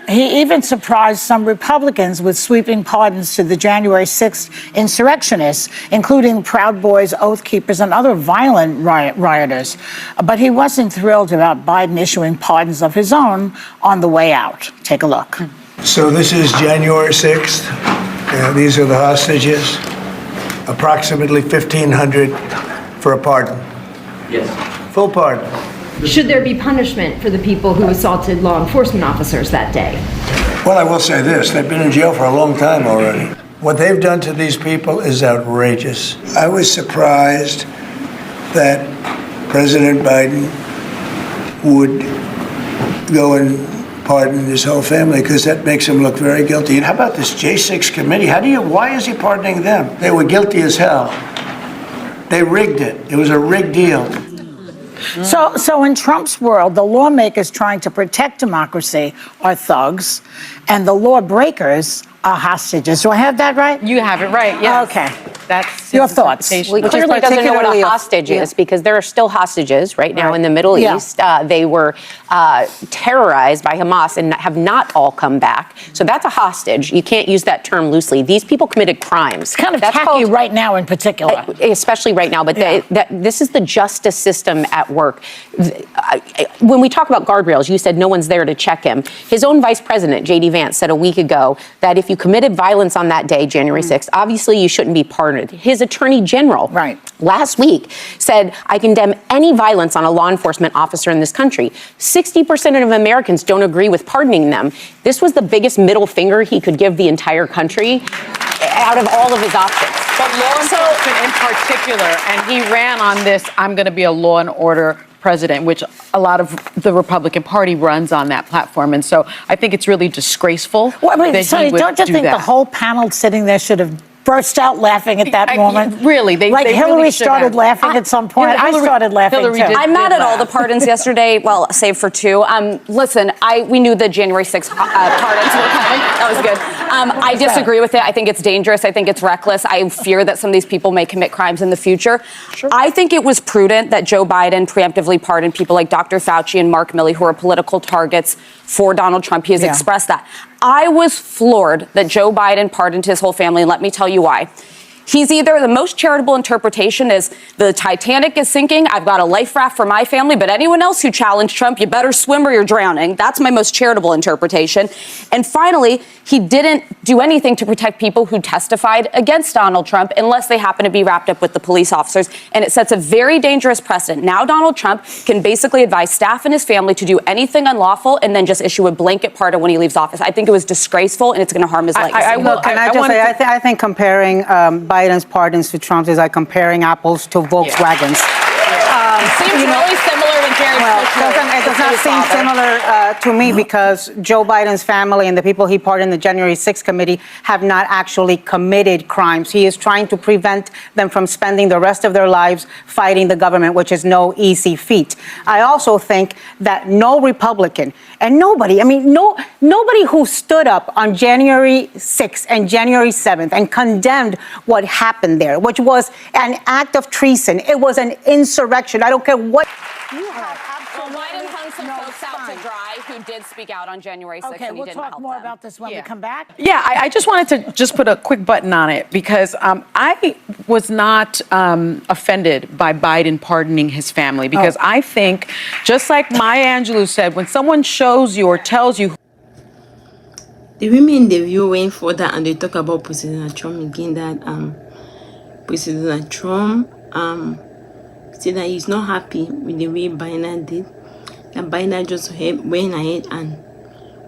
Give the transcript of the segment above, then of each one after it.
He even surprised some Republicans with sweeping pardons to the January 6th insurrectionists, including Proud Boys, Oath Keepers, and other violent rioters. But he wasn't thrilled about Biden issuing pardons of his own on the way out. Take a look. So this is January 6th. These are the hostages. Approximately 1,500 for a pardon. Yes. Full pardon. Should there be punishment for the people who assaulted law enforcement officers that day? Well, I will say this. They've been in jail for a long time already. What they've done to these people is outrageous. I was surprised that President Biden would go and pardon his whole family, because that makes him look very guilty. And how about this J6 committee? Why is he pardoning them? They were guilty as hell. They rigged it. It was a rigged deal. So in Trump's world, the lawmakers trying to protect democracy are thugs, and the lawbreakers are hostages. Do I have that right? You have it right, yes. Okay. That's your thoughts. Well, he clearly doesn't know what a hostage is, because there are still hostages right now in the Middle East. They were terrorized by Hamas and have not all come back. So that's a hostage. You can't use that term loosely. These people committed crimes. It's kind of tacky right now in particular. Especially right now. But this is the justice system at work. When we talk about guardrails, you said no one's there to check him. His own vice president, J.D. Vance, said a week ago that if you committed violence on that day, January 6th, obviously you shouldn't be pardoned. His attorney general last week said, I condemn any violence on a law enforcement officer in this country. 60% of Americans don't agree with pardoning them. This was the biggest middle finger he could give the entire country out of all of his options. But law enforcement in particular, and he ran on this, I'm going to be a law and order president, which a lot of the Republican Party runs on that platform. And so I think it's really disgraceful. Well, I mean, that Sonny, he would don't you do think that. the whole panel sitting there should have burst out laughing at that moment? Really, they Hillary really should have. have. Laughing at some point. I started laughing Hillary too. I'm mad at all the pardons yesterday, well, save for two. Listen, we knew the January 6th pardons were coming. That was good. I disagree with it. I think it's dangerous. I think it's reckless. I fear that some of these people may commit crimes in the future. Sure. I think it was prudent that Joe Biden preemptively pardoned people like Dr. Fauci and Mark Milley, who are political targets for Donald Trump. He has expressed that. I was floored that Joe Biden pardoned his whole family, and let me tell you why. He's either the most charitable interpretation is the Titanic is sinking, I've got a life raft for my family, but anyone else who challenged Trump, you better swim or you're drowning. That's my most charitable interpretation. And finally, he didn't do anything to protect people who testified against Donald Trump unless they happen to be wrapped up with the police officers. And it sets a very dangerous precedent. Now Donald Trump can basically advise staff and his family to do anything unlawful and then just issue a blanket pardon when he leaves office. I think it was disgraceful, and it's going to harm his legacy. I think comparing Biden's pardons to Trump's is like comparing apples to Volkswagens. Seems really similar to Jared Kushner. It does not seem similar to me, because Joe Biden's family and the people he pardoned in the January 6th committee have not actually committed crimes. He is trying to prevent them from spending the rest of their lives fighting the government, which is no easy feat. I also think that no Republican and nobody who stood up on January 6th and January 7th and condemned what happened there, which was an act of treason. It was an insurrection. I don't care what. You have absolutely Biden hung some folks out to dry who did speak out on January 6th, Okay, and he we'll didn't talk help more them. about this when we come back. Yeah, I just wanted to just put a quick button on it, because I was not offended by Biden pardoning his family, because I think, just like Maya Angelou said, when someone shows you or tells you. The women in the view went further and they talk about President Trump again, that President Trump said that he's not happy with the way Biden did. That Biden just went ahead and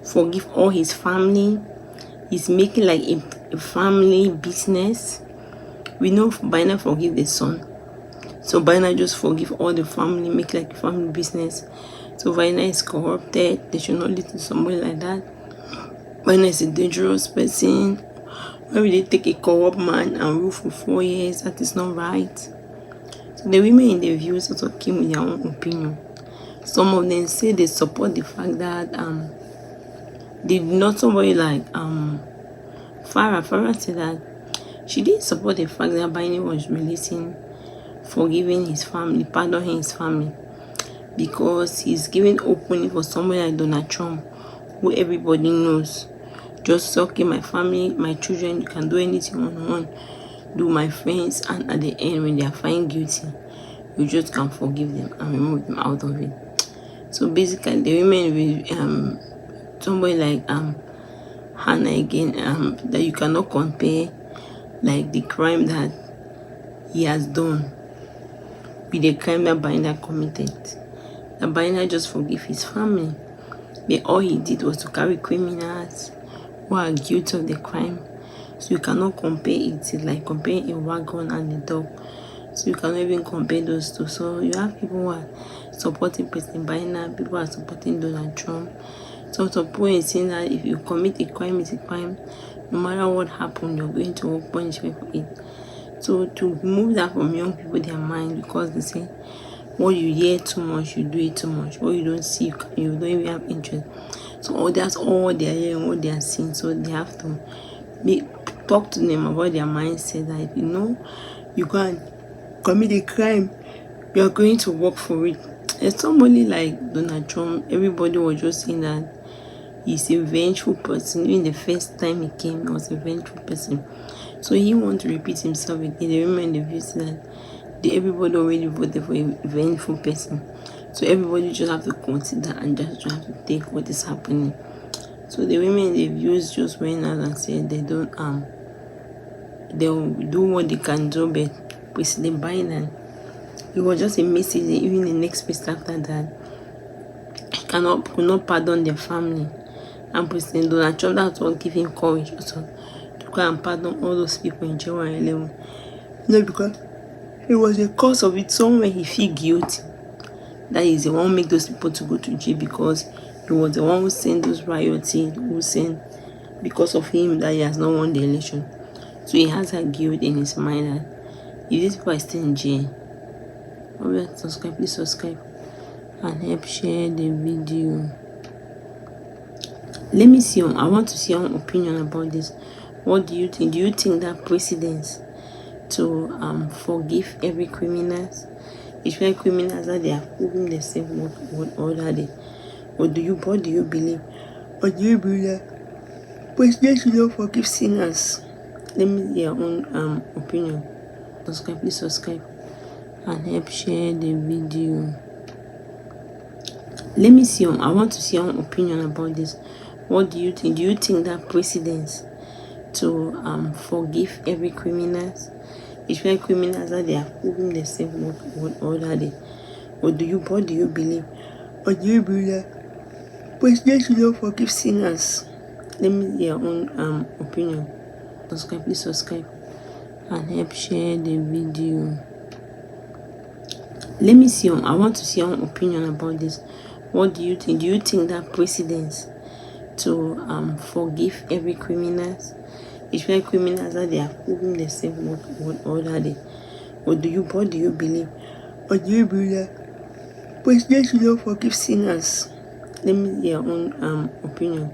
forgive all his family. He's making like a family business. We know Biden forgive the son. So Biden just forgive all the family, make like a family business. So Biden is corrupted. They should not listen to somebody like that. Biden is a dangerous person. Why would they take a corrupt man and rule for 4 years? That is not right. So the women in the views also came with their own opinion. Some of them say they support the fact that they did not somebody like Farah said that she did support the fact that Biden was releasing, forgiving his family, pardoning his family, because he's giving opening for somebody like Donald Trump, who everybody knows. Just say, okay, my family, my children, you can do anything you want, do my friends, and at the end, when they are found guilty, you just can forgive them and remove them out of it. So basically, the women with somebody like Hannah again, that you cannot compare like the crime that he has done with the crime that Baina committed. That Baina just forgive his family, but all he did was to carry criminals who are guilty of the crime. So you cannot compare it. It's like comparing a wagon and a dog. So you cannot even compare those two. So you have people who are supporting President Biden, people who are supporting Donald Trump. So to point is saying that if you commit a crime, it's a crime. No matter what happened, you're going to work punishment for it. So to remove that from young people, their mind, because they say what you hear too much, you do it too much. What you don't see, you don't even have interest. So that's all they are hearing, what they are seeing. So they have to talk to them about their mindset, that if you know you can't commit a crime, you're going to work for it. There's somebody like Donald Trump, everybody was just saying that he's a vengeful person. Even the first time he came, he was a vengeful person. So he wants to repeat himself again. They remember the views that everybody already voted for a vengeful person. So everybody just have to consider and just have to take what is happening. So the women, the views just went out and said they don't they'll do what they can do, but President Biden, it was just a message. Even the next post after that, could not pardon their family. And President Donald Trump, that's what gave him courage also to go and pardon all those people in jail and 11. No, because it was the cause of it. Somewhere he feel guilty. That is the one who make those people to go to jail, because he was the one who sent those riots in, who sent because of him that he has not won the election. So he has that guilt in his mind that if these people are still in jail, alright, subscribe, please subscribe and help share the video. Let me see. I want to see your opinion about this. What do you think? Do you think that precedence to forgive every criminals, especially criminals that they have proven themselves what are they? What do you believe? Or do you believe that president should not forgive sinners? Let me hear your own opinion. Subscribe, please subscribe and help share the video. Let me see. I want to see your opinion about this. What do you think? Do you think that precedence to forgive every criminals, especially criminals that they have proven themselves what are they? What do you believe? Or do you believe that president should not forgive sinners? Let me hear your own opinion. Subscribe, please subscribe and help share the video. Let me see. I want to see your opinion about this. What do you think? Do you think that precedence to forgive every criminals, especially criminals that they have proven themselves what are they? What do you believe? Or do you believe that president should not forgive sinners? Let me hear your own opinion.